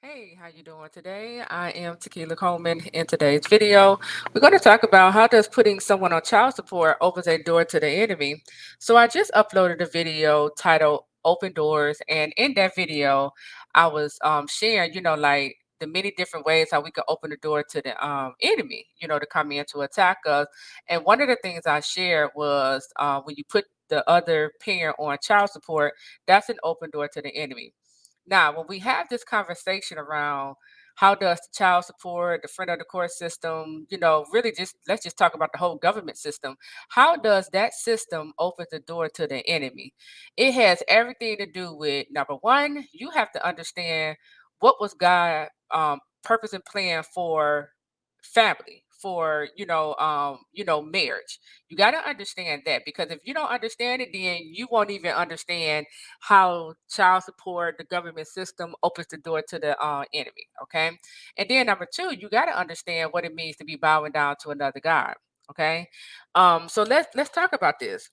Hey, how you doing today? I am Tequila Coleman. In today's video, we're going to talk about how does putting someone on child support opens a door to the enemy. So I just uploaded a video titled "Open Doors," and in that video, I was sharing, like the many different ways how we can open the door to the enemy, to come in to attack us. And one of the things I shared was when you put the other parent on child support, that's an open door to the enemy. Now, when we have this conversation around how does the child support, the friend of the court system, really just let's just talk about the whole government system. How does that system open the door to the enemy? It has everything to do with number one, you have to understand what was God purpose and plan for family, for marriage. You got to understand that, because if you don't understand it, then you won't even understand how child support, the government system opens the door to the enemy. Okay. And then number two, you got to understand what it means to be bowing down to another God. Okay. So let's talk about this.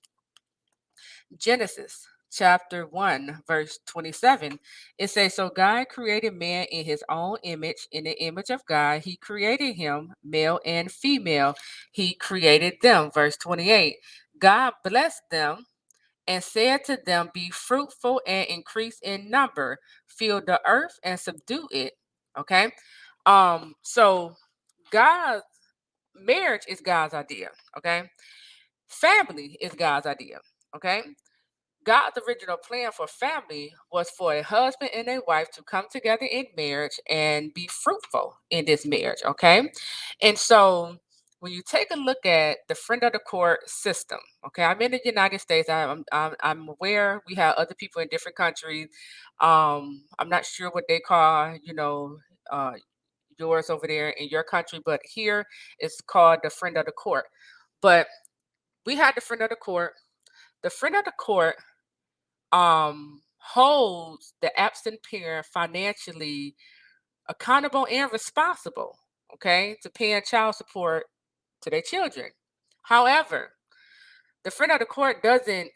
Genesis chapter 1 verse 27, it says, so God created man in his own image, in the image of God he created him, male and female he created them. Verse 28, God blessed them and said to them, be fruitful and increase in number, fill the earth and subdue it. Okay. So God's marriage is God's idea. Okay. Family is God's idea. Okay. God's original plan for family was for a husband and a wife to come together in marriage and be fruitful in this marriage. Okay. And so when you take a look at the friend of the court system, okay, I'm in the United States. I'm aware we have other people in different countries. I'm not sure what they call, uh, yours over there in your country, but here it's called the friend of the court. But we had the friend of the court. The friend of the court holds the absent parent financially accountable and responsible, okay, to paying child support to their children. However, the friend of the court doesn't,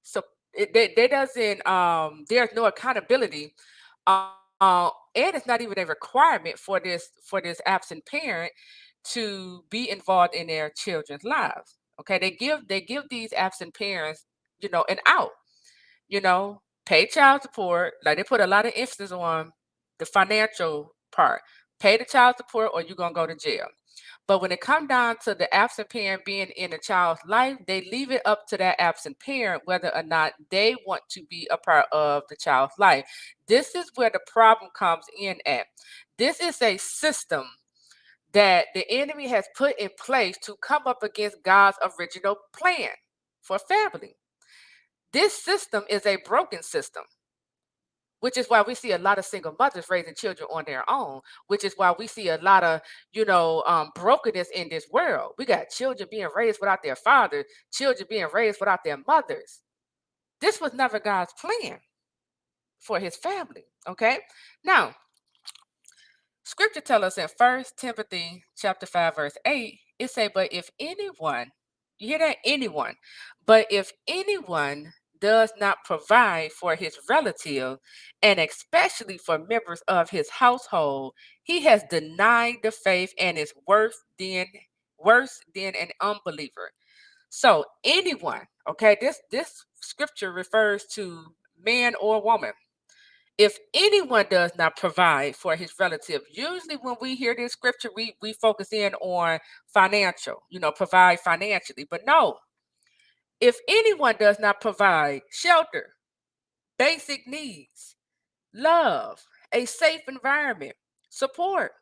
so they doesn't there's no accountability, and it's not even a requirement for this absent parent to be involved in their children's lives. Okay, they give these absent parents, an out, pay child support. Like, they put a lot of emphasis on the financial part. Pay the child support or you're gonna go to jail. But when it comes down to the absent parent being in a child's life, they leave it up to that absent parent whether or not they want to be a part of the child's life. This is where the problem comes in at. This is a system that the enemy has put in place to come up against God's original plan for family. This system is a broken system, which is why we see a lot of single mothers raising children on their own, which is why we see a lot of, brokenness in this world. We got children being raised without their fathers, children being raised without their mothers. This was never God's plan for his family. Okay. Now, scripture tell us in First Timothy chapter 5, verse 8, it say, but if anyone, you hear that? Anyone. But if anyone does not provide for his relative, and especially for members of his household, he has denied the faith and is worse than an unbeliever. So anyone, okay, this scripture refers to man or woman. If anyone does not provide for his relative, usually when we hear this scripture, we focus in on financial, provide financially. But no, if anyone does not provide shelter, basic needs, love, a safe environment, support,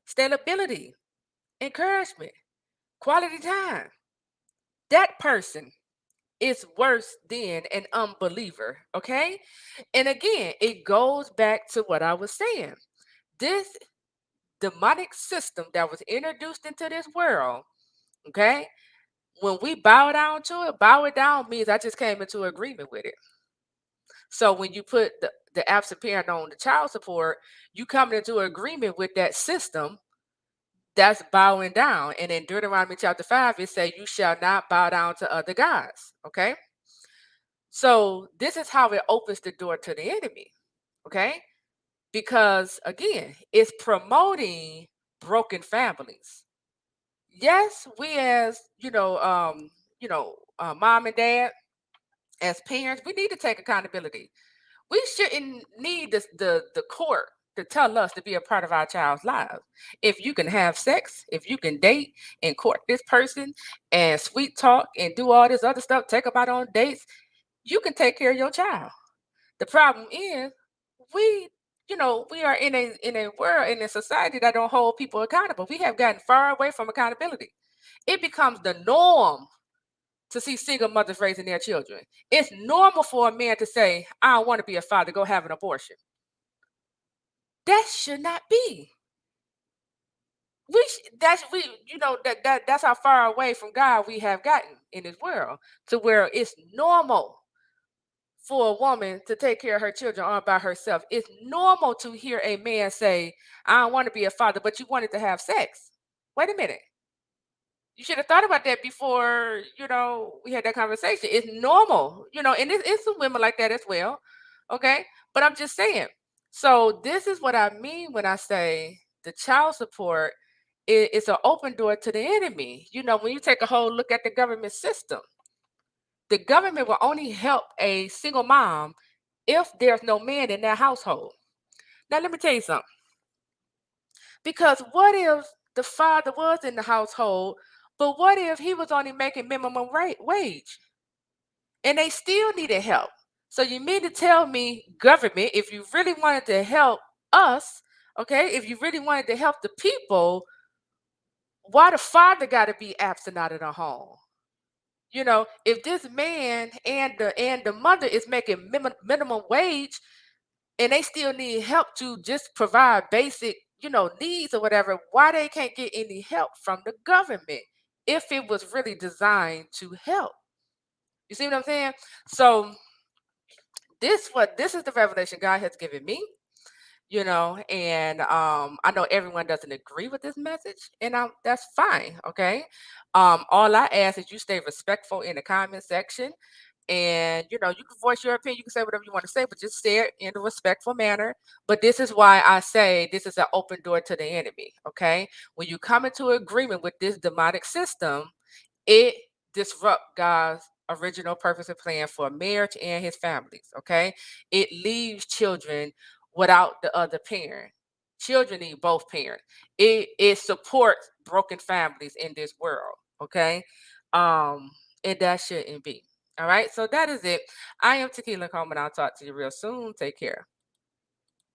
stability, encouragement, quality time, that person is worse than an unbeliever. Okay. And again, it goes back to what I was saying. This demonic system that was introduced into this world, okay? When we bow down to it, bow it down means I just came into agreement with it. So when you put the absent parent on the child support, you come into agreement with that system that's bowing down. And in Deuteronomy chapter 5, it says, you shall not bow down to other gods. Okay. So this is how it opens the door to the enemy. Okay. because again, it's promoting broken families. Yes, we as mom and dad, as parents, we need to take accountability. We shouldn't need the court to tell us to be a part of our child's lives. If you can have sex, if you can date and court this person and sweet talk and do all this other stuff, take them out on dates, you can take care of your child. The problem is we we are in a world, in a society that don't hold people accountable. We have gotten far away from accountability. It becomes the norm to see single mothers raising their children. It's normal for a man to say, I don't want to be a father, go have an abortion. That should not be. That's how far away from God we have gotten in this world, to where it's normal for a woman to take care of her children all by herself. It's normal to hear a man say, I don't want to be a father, but you wanted to have sex. Wait a minute. You should have thought about that before, we had that conversation. It's normal, and it's some women like that as well. Okay. But I'm just saying. So this is what I mean when I say the child support is an open door to the enemy. When you take a whole look at the government system, the government will only help a single mom if there's no man in that household. Now, let me tell you something. Because what if the father was in the household, but what if he was only making minimum wage and they still needed help? So you mean to tell me, government, if you really wanted to help us, okay, if you really wanted to help the people, why the father got to be absent out of the home? If this man and the mother is making minimum wage, and they still need help to just provide basic, needs or whatever, why they can't get any help from the government if it was really designed to help? You see what I'm saying? So this is the revelation God has given me, and I know everyone doesn't agree with this message, and that's fine, okay? All I ask is you stay respectful in the comment section, and you can voice your opinion, you can say whatever you want to say, but just say it in a respectful manner. But this is why I say this is an open door to the enemy. Okay, when you come into agreement with this demonic system, it disrupt God's original purpose and plan for marriage and his families. Okay, it leaves children without the other parent. Children need both parents. It supports broken families in this world. Okay, um and that shouldn't be. All right, so that is it. I am Tequila Coleman. I'll talk to you real soon. Take care.